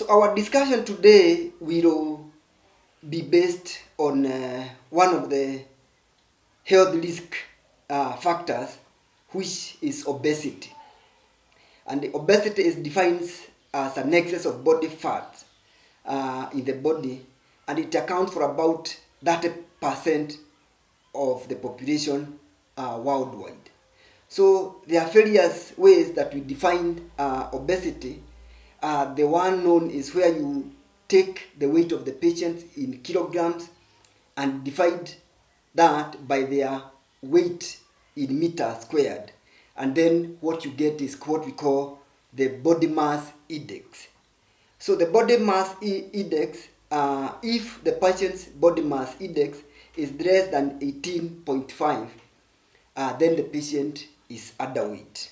So our discussion today will be based on one of the health risk factors, which is obesity. And the obesity is defined as an excess of body fat in the body, and it accounts for about 30% of the population worldwide. So there are various ways that we define obesity. The one known is where you take the weight of the patient in kilograms and divide that by their weight in meters squared, and then what you get is what we call the body mass index. So the body mass index, if the patient's body mass index is less than 18.5, then the patient is underweight,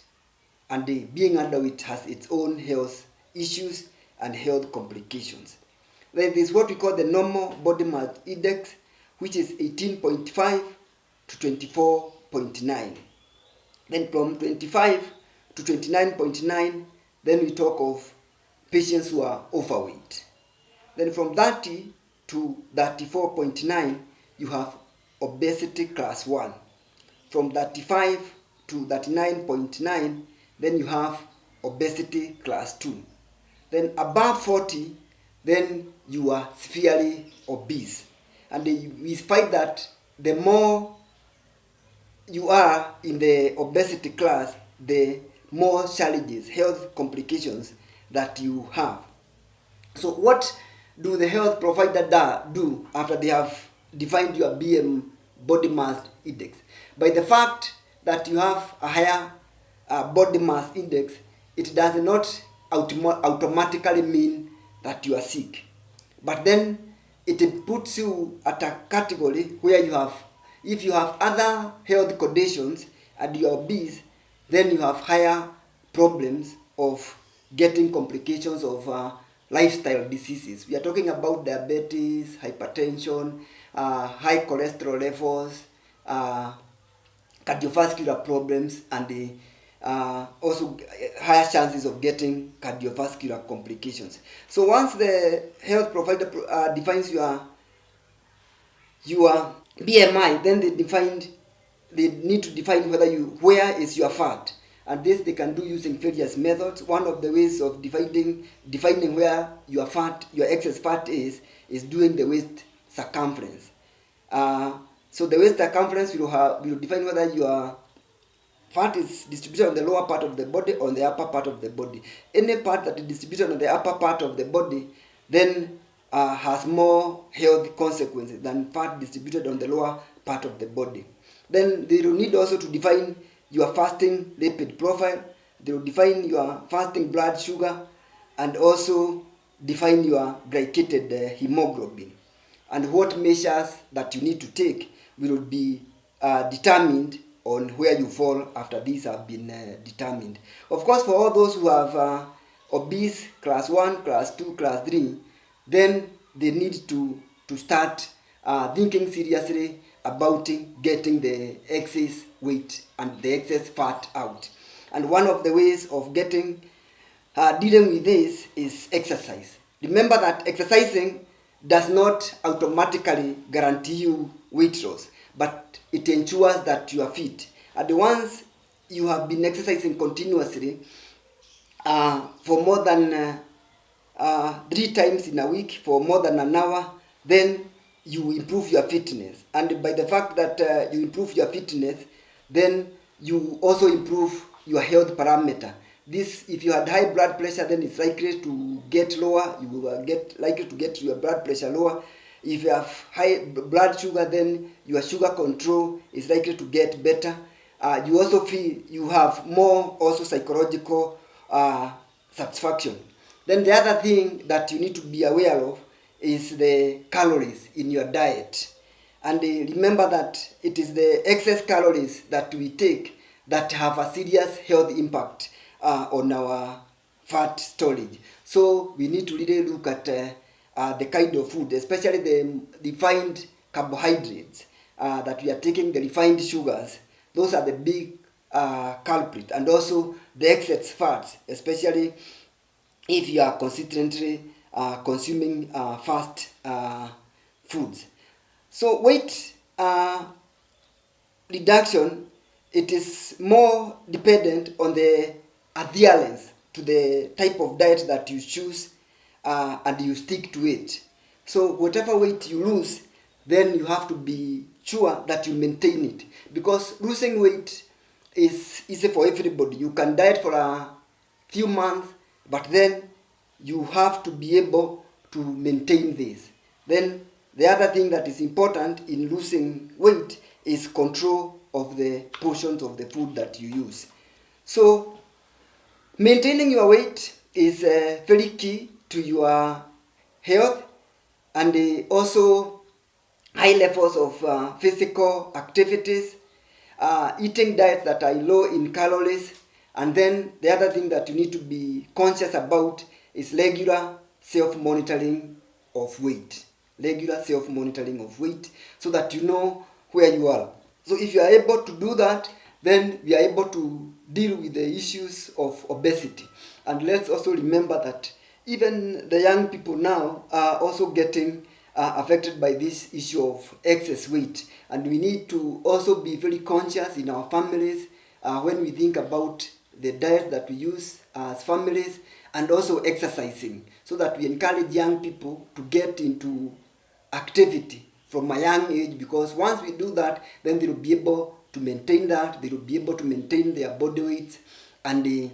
and being underweight has its own health issues and health complications. There is what we call the normal body mass index, which is 18.5 to 24.9. Then from 25 to 29.9, then we talk of patients who are overweight. Then from 30 to 34.9, you have obesity class 1. From 35 to 39.9, then you have obesity class 2. Then above 40, then you are severely obese. And we find that the more you are in the obesity class, the more challenges, health complications that you have. So what do the health provider do after they have defined your BM, body mass index? By the fact that you have a higher body mass index, it does not automatically mean that you are sick. But then it puts you at a category where you have, if you have other health conditions and you are obese, then you have higher problems of getting complications of lifestyle diseases. We are talking about diabetes, hypertension, high cholesterol levels, cardiovascular problems, and also higher chances of getting cardiovascular complications. So once the health provider defines your BMI, then they need to define where is your fat, and this they can do using various methods. One of the ways of defining where your excess fat is doing the waist circumference. So the waist circumference will define whether your fat is distributed on the lower part of the body or on the upper part of the body. Any part that is distributed on the upper part of the body then has more health consequences than fat distributed on the lower part of the body. Then they will need also to define your fasting lipid profile. They will define your fasting blood sugar, and also define your glycated hemoglobin. And what measures that you need to take will be determined on where you fall after these have been determined. Of course, for all those who have obese class 1, class 2, class 3, then they need to start thinking seriously about getting the excess weight and the excess fat out. And one of the ways of dealing with this is exercise. Remember that exercising does not automatically guarantee you weight loss, but it ensures that you are fit. And once you have been exercising continuously for more than 3 times in a week for more than an hour, then you improve your fitness. And by the fact that you improve your fitness, then you also improve your health parameter. This, if you had high blood pressure, then it's likely to get lower. You will likely to get your blood pressure lower. If you have high blood sugar, then your sugar control is likely to get better. You also feel you have more also psychological satisfaction. Then the other thing that you need to be aware of is the calories in your diet. And remember that it is the excess calories that we take that have a serious health impact on our fat storage. So we need to really look at the kind of food, especially the refined carbohydrates that we are taking, the refined sugars. Those are the big culprit, and also the excess fats, especially if you are consistently consuming fast foods. So weight reduction, it is more dependent on the adherence to the type of diet that you choose, and you stick to it. So whatever weight you lose, then you have to be sure that you maintain it, because losing weight is easy for everybody. You can diet for a few months, but then you have to be able to maintain this. Then the other thing that is important in losing weight is control of the portions of the food that you use. So maintaining your weight is very key to your health, and also high levels of physical activities, eating diets that are low in calories, and then the other thing that you need to be conscious about is regular self-monitoring of weight. Regular self-monitoring of weight, so that you know where you are. So if you are able to do that, then we are able to deal with the issues of obesity. And let's also remember that even the young people now are also getting affected by this issue of excess weight, and we need to also be very conscious in our families when we think about the diet that we use as families, and also exercising, so that we encourage young people to get into activity from a young age, because once we do that, then they will be able to maintain that, they will be able to maintain their body weight, and the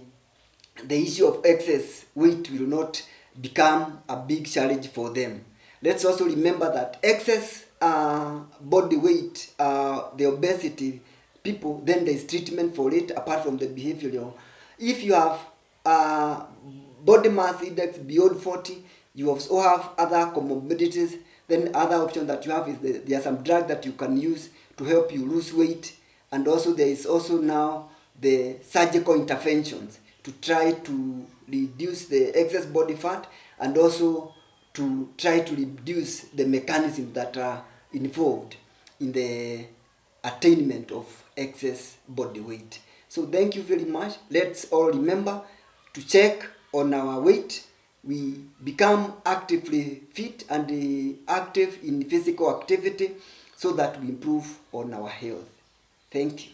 issue of excess weight will not become a big challenge for them. Let's also remember that excess body weight, the obesity people, then there is treatment for it apart from the behavioral. If you have body mass index beyond 40, you also have other comorbidities, then other option that you have is there are some drugs that you can use to help you lose weight, and also there is also now the surgical interventions to try to reduce the excess body fat, and also to try to reduce the mechanisms that are involved in the attainment of excess body weight. So thank you very much. Let's all remember to check on our weight. We become actively fit and active in physical activity, so that we improve on our health. Thank you.